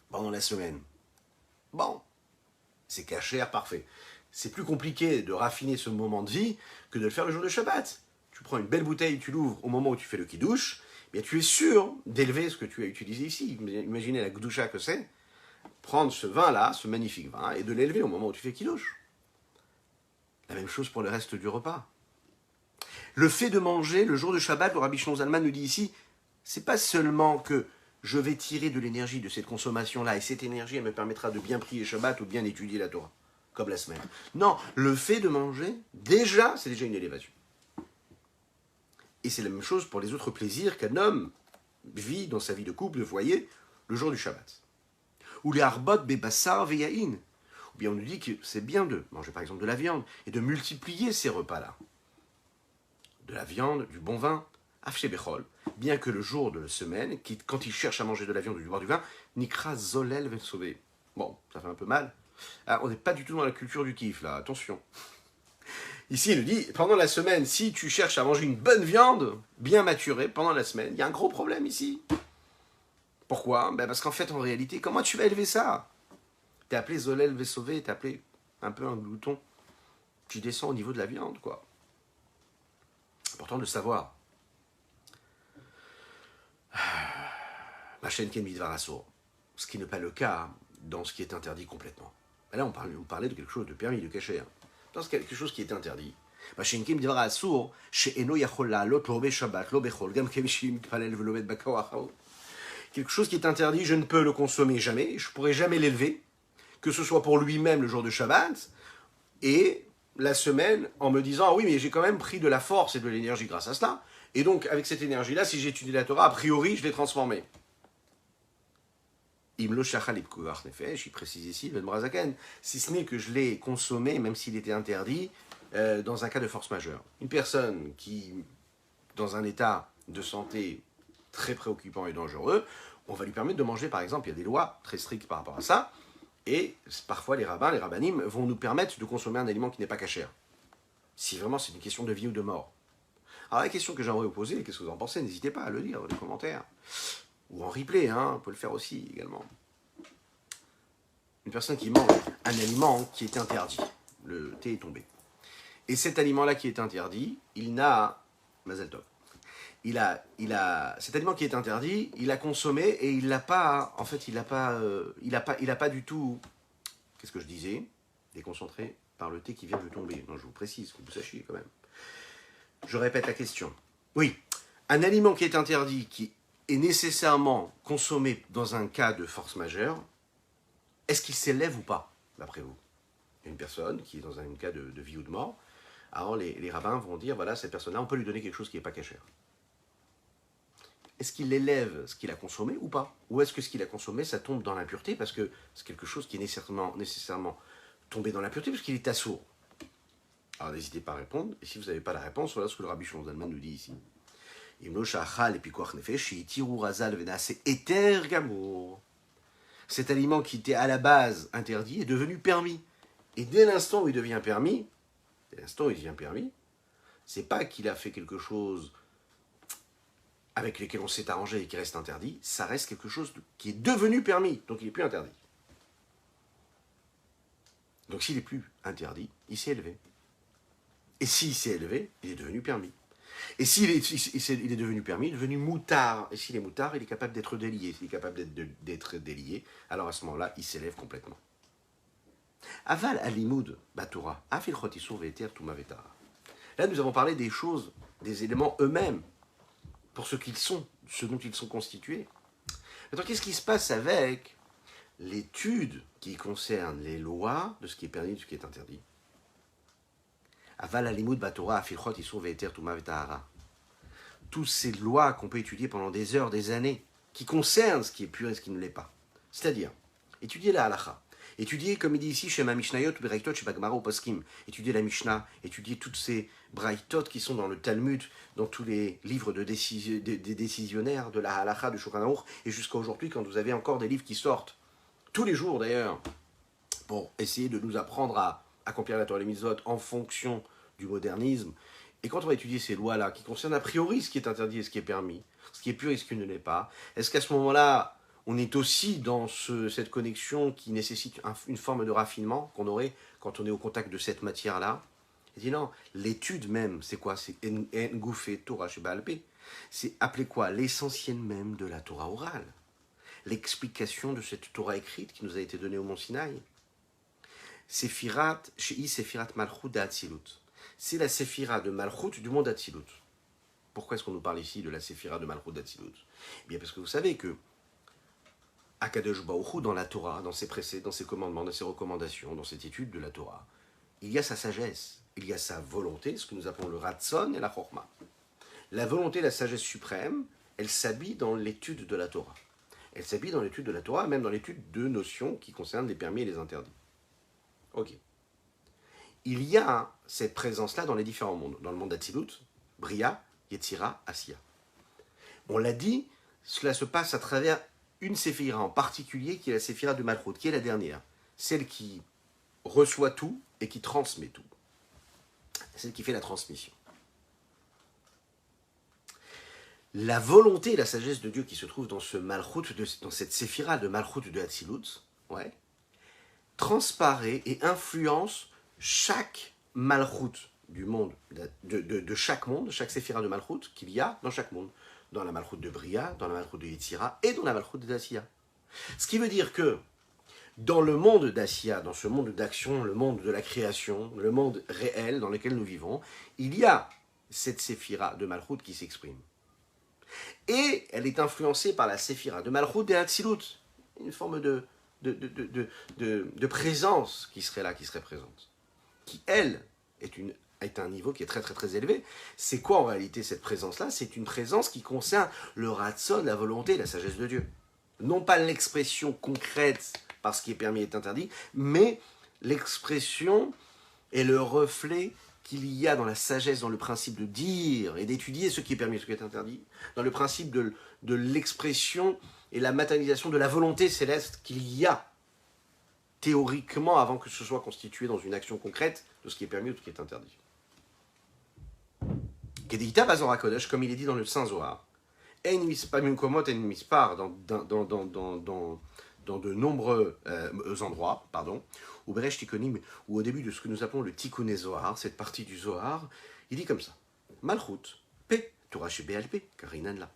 pendant la semaine. Bon, c'est cachère, parfait. C'est plus compliqué de raffiner ce moment de vie que de le faire le jour de Shabbat. Tu prends une belle bouteille, tu l'ouvres au moment où tu fais le kiddush, bien tu es sûr d'élever ce que tu as utilisé ici. Imaginez la gdusha que c'est. Prendre ce vin-là, ce magnifique vin, et de l'élever au moment où tu fais kiddush. La même chose pour le reste du repas. Le fait de manger le jour de Shabbat, le Rabbi Shlomo Zalman nous dit ici, c'est pas seulement que je vais tirer de l'énergie de cette consommation-là, et cette énergie, elle me permettra de bien prier Shabbat ou bien étudier la Torah, comme la semaine. Non, le fait de manger, déjà, c'est déjà une élévation. Et c'est la même chose pour les autres plaisirs qu'un homme vit dans sa vie de couple, de foyer, le jour du Shabbat. Ou les arbot bebassar veyahin. Ou bien on nous dit que c'est bien de manger par exemple de la viande et de multiplier ces repas-là. De la viande, du bon vin, afshe bechol. Bien que le jour de la semaine, quand il cherche à manger de la viande ou du boire du vin, nikra zolel vensové. Bon, ça fait un peu mal. Alors, on n'est pas du tout dans la culture du kiff là, attention. Ici, il nous dit, pendant la semaine, si tu cherches à manger une bonne viande, bien maturée, pendant la semaine, il y a un gros problème ici. Pourquoi? Ben parce qu'en fait, en réalité, comment tu vas élever ça? T'es appelé Zolel Vesové, t'es appelé un peu un glouton. Tu descends au niveau de la viande, quoi. Important de savoir. Ma chaîne Ken Midvar Assour. Ce qui n'est pas le cas dans ce qui est interdit complètement. Ben là, on parlait de quelque chose de permis, de caché. Dans quelque chose qui est interdit. Ma chaîne Ken Midvar Assour, chez Eno Yachol La'alot, lo Shabbat, lo Bechol, gam Kemishim, Palel, Velomet, Bakawachao. Quelque chose qui est interdit, je ne peux le consommer jamais, je ne pourrai jamais l'élever, que ce soit pour lui-même le jour de Shabbat, et la semaine en me disant, ah oui, mais j'ai quand même pris de la force et de l'énergie grâce à cela, et donc avec cette énergie-là, si j'étudie la Torah, a priori, je l'ai transformée. Imlo Shachal Ipkuach Nefesh, il précise ici, le Mrazaken, si ce n'est que je l'ai consommé, même s'il était interdit, dans un cas de force majeure. Une personne qui, dans un état de santé très préoccupant et dangereux, on va lui permettre de manger, par exemple, il y a des lois très strictes par rapport à ça, et parfois les rabbins, les rabbanim, vont nous permettre de consommer un aliment qui n'est pas cachère, si vraiment c'est une question de vie ou de mort. Alors la question que j'aimerais vous poser, qu'est-ce que vous en pensez? N'hésitez pas à le dire dans les commentaires, ou en replay, on peut le faire aussi également. Une personne qui mange un aliment qui est interdit, le thé est tombé, et cet aliment-là qui est interdit, il n'a, Mazel Tov, cet aliment qui est interdit, il l'a consommé et il l'a pas, en fait, il a pas du tout, qu'est-ce que je disais, déconcentré par le thé qui vient de tomber. Non, je vous précise, que vous sachiez quand même. Je répète la question. Oui, un aliment qui est interdit, qui est nécessairement consommé dans un cas de force majeure, est-ce qu'il s'élève ou pas, d'après vous? Une personne qui est dans un cas de vie ou de mort, alors les rabbins vont dire, voilà, cette personne-là, on peut lui donner quelque chose qui n'est pas cachère. Est-ce qu'il élève ce qu'il a consommé ou pas? Ou est-ce que ce qu'il a consommé, ça tombe dans l'impureté parce que c'est quelque chose qui est nécessairement tombé dans l'impureté parce qu'il est assourd? Alors n'hésitez pas à répondre. Et si vous n'avez pas la réponse, voilà ce que le Rabbi Shlomo Zalman nous dit ici. Cet aliment qui était à la base interdit est devenu permis. Et dès l'instant où il devient permis, c'est pas qu'il a fait quelque chose avec lesquels on s'est arrangé et qui reste interdit, ça reste quelque chose qui est devenu permis, donc il n'est plus interdit. Donc s'il n'est plus interdit, il s'est élevé. Et s'il s'est élevé, il est devenu permis. Et s'il est devenu permis, il est devenu moutard. Et s'il est moutard, il est capable d'être délié. S'il est capable d'être délié, alors à ce moment-là, il s'élève complètement. Aval alimoud batura, afil chotisur ve'eter tuma vetara. Là, nous avons parlé des choses, des éléments eux-mêmes, pour ce qu'ils sont, ce dont ils sont constitués. Maintenant, qu'est-ce qui se passe avec l'étude qui concerne les lois de ce qui est permis, de ce qui est interdit? Aval alimud batora afilchot isur ve'eter tuma vetara. Toutes ces lois qu'on peut étudier pendant des heures, des années, qui concernent ce qui est pur et ce qui ne l'est pas. C'est-à-dire, étudier la halacha, étudier, comme il dit ici, chez ma Mishnayot, Bereitot, chez Bagmara ou Poskim, étudier la Mishnah, étudier toutes ces braïtot qui sont dans le Talmud, dans tous les livres des décisionnaires, de la halacha, du Shulchan Aruch, et jusqu'à aujourd'hui, quand vous avez encore des livres qui sortent, tous les jours d'ailleurs, pour essayer de nous apprendre à accomplir la Torah et les mitzvot en fonction du modernisme. Et quand on va étudier ces lois-là, qui concernent a priori ce qui est interdit et ce qui est permis, ce qui est pur et ce qui ne l'est pas, est-ce qu'à ce moment-là, on est aussi dans cette connexion qui nécessite une forme de raffinement qu'on aurait quand on est au contact de cette matière-là? Il dit non, l'étude même, c'est quoi? C'est Ngoufe Torah Shebalpé. C'est appelé quoi? L'essentiel même de la Torah orale. L'explication de cette Torah écrite qui nous a été donnée au Mont Sinaï. Sephirat, Shei Sephirat Malchut d'Atzilut. C'est la Séphira de Malchut du monde d'Atzilut. Pourquoi est-ce qu'on nous parle ici de la Séphira de Malchut d'Atzilut? Eh bien parce que vous savez que Akadosh Baruch Hu, dans la Torah, dans ses préceptes, dans ses commandements, dans ses recommandations, dans cette étude de la Torah, il y a sa sagesse, il y a sa volonté, ce que nous appelons le Ratzon et la Chorma. La volonté, la sagesse suprême, elle s'habille dans l'étude de la Torah. Elle s'habille dans l'étude de la Torah, même dans l'étude de notions qui concernent les permis et les interdits. Ok. Il y a cette présence-là dans les différents mondes. Dans le monde d'Atzilut, Bria, Yetzira, Asiya. On l'a dit, cela se passe à travers une séphira en particulier, qui est la séphira de Malchut, qui est la dernière. Celle qui reçoit tout et qui transmet tout. Celle qui fait la transmission. La volonté et la sagesse de Dieu qui se trouve dans ce Malchut, dans cette séphira de Malchut de Atzilut, ouais, transparaît et influence chaque Malchut du monde, de chaque monde, chaque séphira de Malchut qu'il y a dans chaque monde. Dans la Malchut de Bria, dans la Malchut de Yetzira et dans la Malchut d'Asiya. Ce qui veut dire que dans le monde d'Asiya, dans ce monde d'action, le monde de la création, le monde réel dans lequel nous vivons, il y a cette séphira de Malchut qui s'exprime. Et elle est influencée par la séphira de Malchut de Hatzilut, une forme de présence qui serait là, qui serait présente, qui, elle, est un niveau qui est très très très élevé. C'est quoi en réalité cette présence-là? C'est une présence qui concerne le ratson, la volonté, la sagesse de Dieu. Non pas l'expression concrète par ce qui est permis et interdit, mais l'expression et le reflet qu'il y a dans la sagesse, dans le principe de dire et d'étudier ce qui est permis et ce qui est interdit, dans le principe de l'expression et la matérialisation de la volonté céleste qu'il y a théoriquement avant que ce soit constitué dans une action concrète de ce qui est permis ou de ce qui est interdit. Kedita Bazor HaKodesh, comme il est dit dans le Saint Zohar, En Mispar Mimkomot En Mispar, dans de nombreux endroits, ou Beresh Tikonim, ou au début de ce que nous appelons le Tikkun Zohar, cette partie du Zohar, il dit comme ça, Malchut, P, Torah Shebe'al P, Karinan la.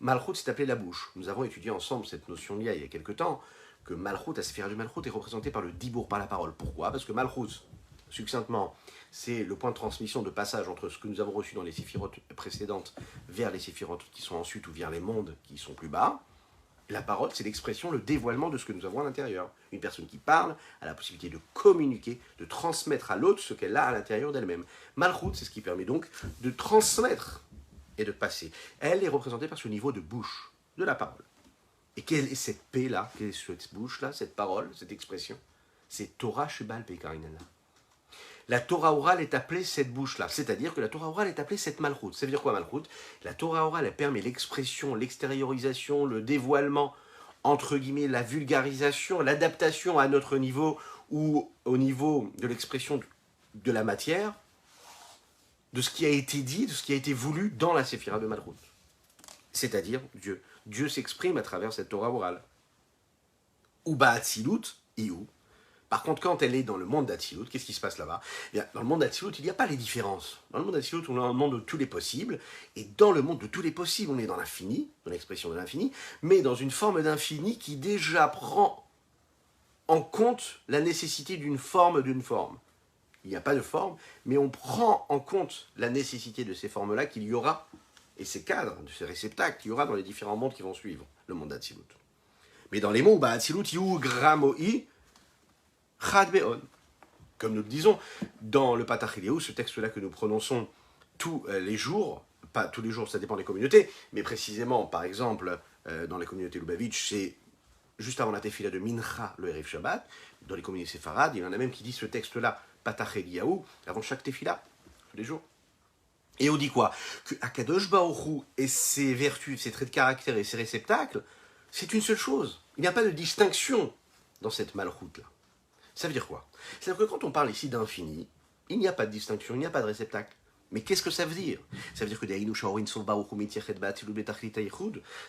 Malchut, c'est appelé la bouche. Nous avons étudié ensemble cette notion-là il y a quelque temps, que Malchut, la sphère du Malchut, est représentée par le dibour, par la parole. Pourquoi? Parce que Malchut, succinctement, c'est le point de transmission, de passage entre ce que nous avons reçu dans les séphirotes précédentes vers les séphirotes qui sont ensuite ou vers les mondes qui sont plus bas. La parole, c'est l'expression, le dévoilement de ce que nous avons à l'intérieur. Une personne qui parle a la possibilité de communiquer, de transmettre à l'autre ce qu'elle a à l'intérieur d'elle-même. Malchut, c'est ce qui permet donc de transmettre et de passer. Elle est représentée par ce niveau de bouche, de la parole. Et quelle est cette paix-là? Quelle est cette bouche-là, cette parole, cette expression? C'est Torah Shebal Pe Karinana. La Torah orale est appelée cette bouche-là, c'est-à-dire que la Torah orale est appelée cette Malchut. Ça veut dire quoi Malchut? La Torah orale, elle permet l'expression, l'extériorisation, le dévoilement, entre guillemets, la vulgarisation, l'adaptation à notre niveau ou au niveau de l'expression de la matière, de ce qui a été dit, de ce qui a été voulu dans la séphira de Malchut. C'est-à-dire Dieu. Dieu s'exprime à travers cette Torah orale. Ou Ba'atzilut, Iou. Par contre, quand elle est dans le monde d'Atsilut, qu'est-ce qui se passe là-bas? Eh bien, dans le monde d'Atsilut, il n'y a pas les différences. Dans le monde d'Atsilut, on est dans le monde de tous les possibles, et dans le monde de tous les possibles, on est dans l'infini, dans l'expression de l'infini, mais dans une forme d'infini qui déjà prend en compte la nécessité d'une forme d'une forme. Il n'y a pas de forme, mais on prend en compte la nécessité de ces formes-là qu'il y aura, et ces cadres, de ces réceptacles qu'il y aura dans les différents mondes qui vont suivre, le monde d'Atsilut. Mais dans les mots, bah, Atsilut, Yu, Gramoi, Chad Be'on. Comme nous le disons, dans le Patach Eliyahu, ce texte-là que nous prononçons tous les jours, pas tous les jours, ça dépend des communautés, mais précisément, par exemple, dans les communautés Lubavitch, c'est juste avant la tefila de Mincha, le Erev Shabbat. Dans les communautés séfarades, il y en a même qui disent ce texte-là, Patach Eliyahu, avant chaque tefila, tous les jours. Et on dit quoi? Que Akadosh Baruch Hu et ses vertus, ses traits de caractère et ses réceptacles, c'est une seule chose. Il n'y a pas de distinction dans cette malchoute-là. Ça veut dire quoi? C'est-à-dire que quand on parle ici d'infini, il n'y a pas de distinction, il n'y a pas de réceptacle. Mais qu'est-ce que ça veut dire? Ça veut dire que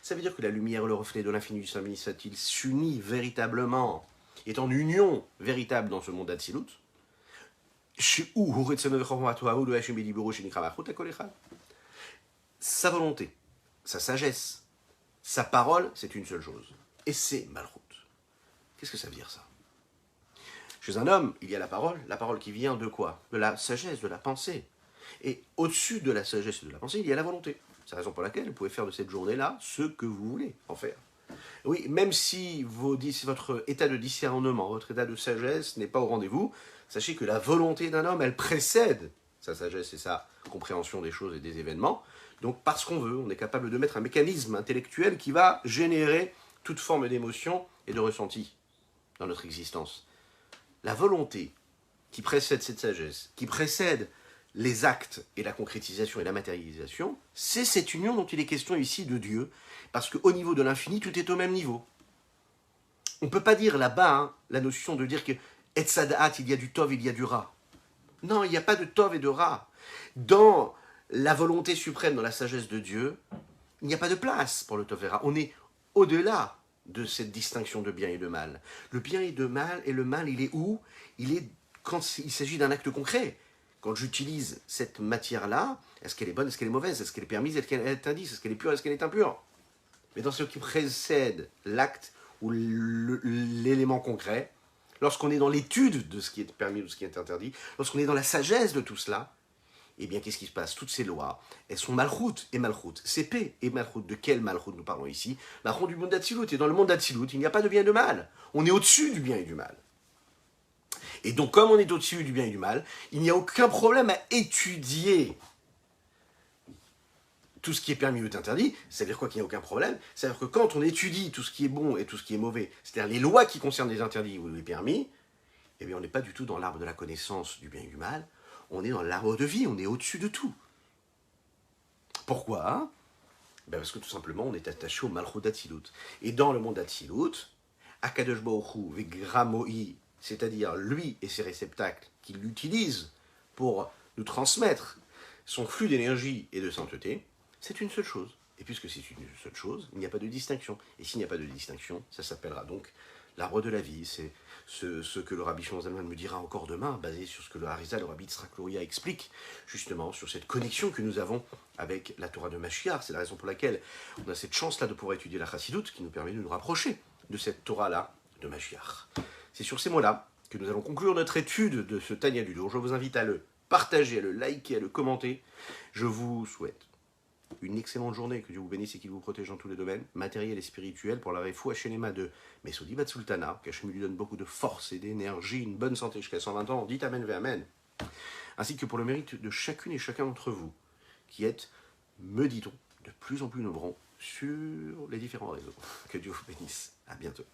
ça veut dire que la lumière, le reflet de l'infini du Saint béni soit-il, s'unit véritablement, est en union véritable dans ce monde d'Atsilut. Sa volonté, sa sagesse, sa parole, c'est une seule chose. Et c'est Malchut. Qu'est-ce que ça veut dire ça? Chez un homme, il y a la parole qui vient de quoi? De la sagesse, de la pensée. Et au-dessus de la sagesse et de la pensée, il y a la volonté. C'est la raison pour laquelle vous pouvez faire de cette journée-là ce que vous voulez en faire. Oui, même si votre état de discernement, votre état de sagesse n'est pas au rendez-vous, sachez que la volonté d'un homme, elle précède sa sagesse et sa compréhension des choses et des événements. Donc, parce qu'on veut, on est capable de mettre un mécanisme intellectuel qui va générer toute forme d'émotion et de ressenti dans notre existence. La volonté qui précède cette sagesse, qui précède les actes et la concrétisation et la matérialisation, c'est cette union dont il est question ici de Dieu, parce qu'au niveau de l'infini, tout est au même niveau. On ne peut pas dire là-bas, la notion de dire que Etzadat, il y a du Tov, il y a du Ra. Non, il n'y a pas de Tov et de Ra. Dans la volonté suprême, dans la sagesse de Dieu, il n'y a pas de place pour le Tov et Ra. On est au-delà de cette distinction de bien et de mal. Le bien et de mal, et le mal, il est où? Il est quand il s'agit d'un acte concret. Quand j'utilise cette matière-là, est-ce qu'elle est bonne, est-ce qu'elle est mauvaise, est-ce qu'elle est permise, est-ce qu'elle est interdite, est-ce qu'elle est pure, est-ce qu'elle est impure? Mais dans ce qui précède l'acte ou l'élément concret, lorsqu'on est dans l'étude de ce qui est permis ou de ce qui est interdit, lorsqu'on est dans la sagesse de tout cela, eh bien, qu'est-ce qui se passe? Toutes ces lois, elles sont malchoutes et malchoutes. C'est paix et malchoute. De quel malchoute nous parlons ici? Malchoute du monde d'Atsilut. Et dans le monde d'Atsilut, il n'y a pas de bien et de mal. On est au-dessus du bien et du mal. Et donc, comme on est au-dessus du bien et du mal, il n'y a aucun problème à étudier tout ce qui est permis ou est interdit. C'est-à-dire quoi qu'il n'y a aucun problème? C'est-à-dire que quand on étudie tout ce qui est bon et tout ce qui est mauvais, c'est-à-dire les lois qui concernent les interdits ou les permis, eh bien, on n'est pas du tout dans l'arbre de la connaissance du bien et du mal. On est dans l'arbre de vie, on est au-dessus de tout. Pourquoi? Ben parce que tout simplement, on est attaché au Malchut d'Atsilut. Et dans le monde d'Atsilut, Akadosh Baruch Hu Vegramoi, c'est-à-dire lui et ses réceptacles qu'il utilise pour nous transmettre son flux d'énergie et de sainteté, c'est une seule chose. Et puisque c'est une seule chose, il n'y a pas de distinction. Et s'il n'y a pas de distinction, ça s'appellera donc l'arbre de la vie. C'est ce que le Rabbi Shimon Zalman me dira encore demain, basé sur ce que le Harizal, le Rabbi Tzrak Luria explique, justement sur cette connexion que nous avons avec la Torah de Mashiach. C'est la raison pour laquelle on a cette chance-là de pouvoir étudier la Chassidoute, qui nous permet de nous rapprocher de cette Torah-là de Mashiach. C'est sur ces mots-là que nous allons conclure notre étude de ce Tanya du jour. Je vous invite à le partager, à le liker, à le commenter. Je vous souhaite une excellente journée, que Dieu vous bénisse et qu'il vous protège dans tous les domaines, matériels et spirituels, pour la refoua shenema de Mesodi Bat Sultana, qu'Hachem lui donne beaucoup de force et d'énergie, une bonne santé jusqu'à 120 ans, dites Amen ve Amen, ainsi que pour le mérite de chacune et chacun d'entre vous, qui êtes, me dit-on, de plus en plus nombreux sur les différents réseaux. Que Dieu vous bénisse. À bientôt.